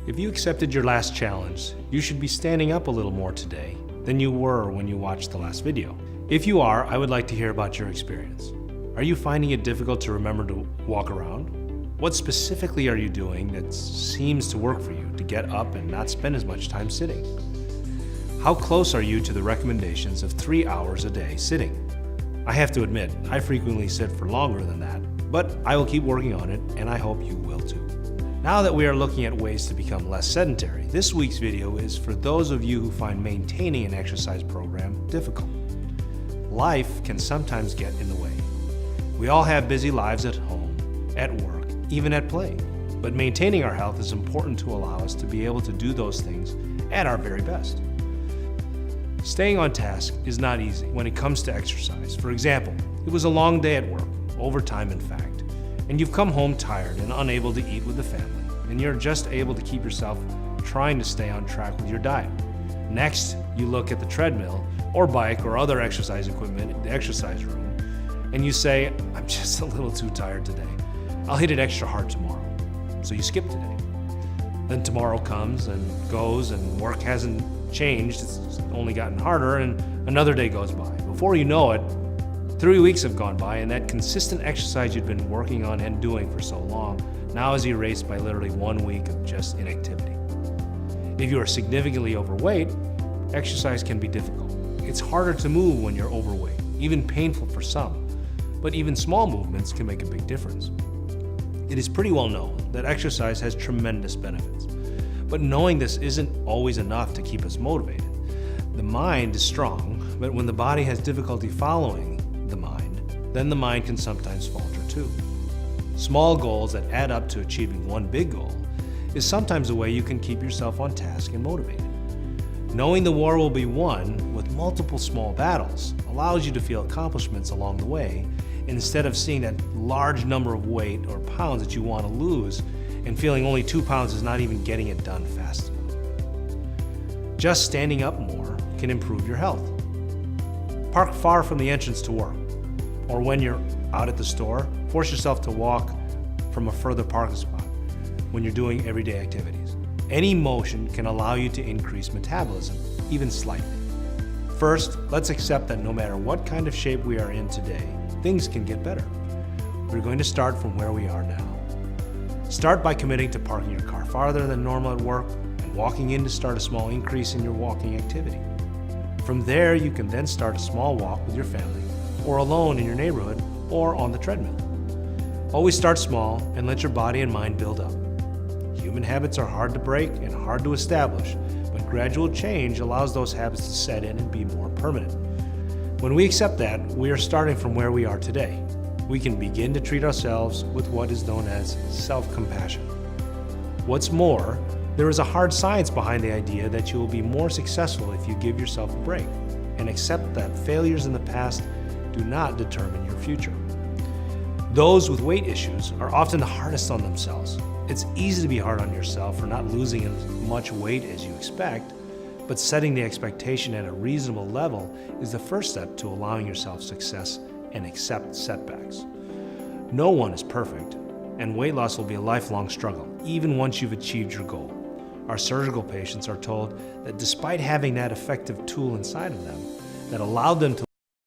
If you accepted your last challenge, you should be standing up a little more today than you were when you watched the last video. If you are, I would like to hear about your experience. Are you finding it difficult to remember to walk around? What specifically are you doing that seems to work for you to get up and not spend as much time sitting? How close are you to the recommendations of 3 hours a day sitting? I have to admit, I frequently sit for longer than that, but I will keep working on it, and I hope you will too. Now that we are looking at ways to become less sedentary, this week's video is for those of you who find maintaining an exercise program difficult. Life can sometimes get in the way. We all have busy lives at home, at work, even at play, but maintaining our health is important to allow us to be able to do those things at our very best. Staying on task is not easy when it comes to exercise. For example, it was a long day at work, overtime in fact, and you've come home tired and unable to eat with the family, and you're just able to keep yourself trying to stay on track with your diet. Next, you look at the treadmill or bike or other exercise equipment in the exercise room, and you say, I'm just a little too tired today. I'll hit it extra hard tomorrow. So you skip today. Then tomorrow comes and goes and work hasn't changed, it's only gotten harder, and another day goes by. Before you know it, 3 weeks have gone by, and that consistent exercise you've been working on and doing for so long now is erased by literally 1 week of just inactivity. If you are significantly overweight, exercise can be difficult. It's harder to move when you're overweight, even painful for some, but even small movements can make a big difference. It is pretty well known that exercise has tremendous benefits. But knowing this isn't always enough to keep us motivated. The mind is strong, but when the body has difficulty following the mind, then the mind can sometimes falter too. Small goals that add up to achieving one big goal is sometimes a way you can keep yourself on task and motivated. Knowing the war will be won with multiple small battles allows you to feel accomplishments along the way, instead of seeing that large number of weight or pounds that you want to lose and feeling only 2 pounds is not even getting it done fast enough. Just standing up more can improve your health. Park far from the entrance to work, or when you're out at the store, force yourself to walk from a further parking spot when you're doing everyday activities. Any motion can allow you to increase metabolism, even slightly. First, let's accept that no matter what kind of shape we are in today, things can get better. We're going to start from where we are now. Start by committing to parking your car farther than normal at work and walking in to start a small increase in your walking activity. From there, you can then start a small walk with your family or alone in your neighborhood or on the treadmill. Always start small and let your body and mind build up. Human habits are hard to break and hard to establish, but gradual change allows those habits to set in and be more permanent. When we accept that, we are starting from where we are today. We can begin to treat ourselves with what is known as self-compassion. What's more, there is a hard science behind the idea that you will be more successful if you give yourself a break and accept that failures in the past do not determine your future. Those with weight issues are often the hardest on themselves. It's easy to be hard on yourself for not losing as much weight as you expect, but setting the expectation at a reasonable level is the first step to allowing yourself success and accept setbacks. No one is perfect, and weight loss will be a lifelong struggle, even once you've achieved your goal. Our surgical patients are told that despite having that effective tool inside of them that allowed them to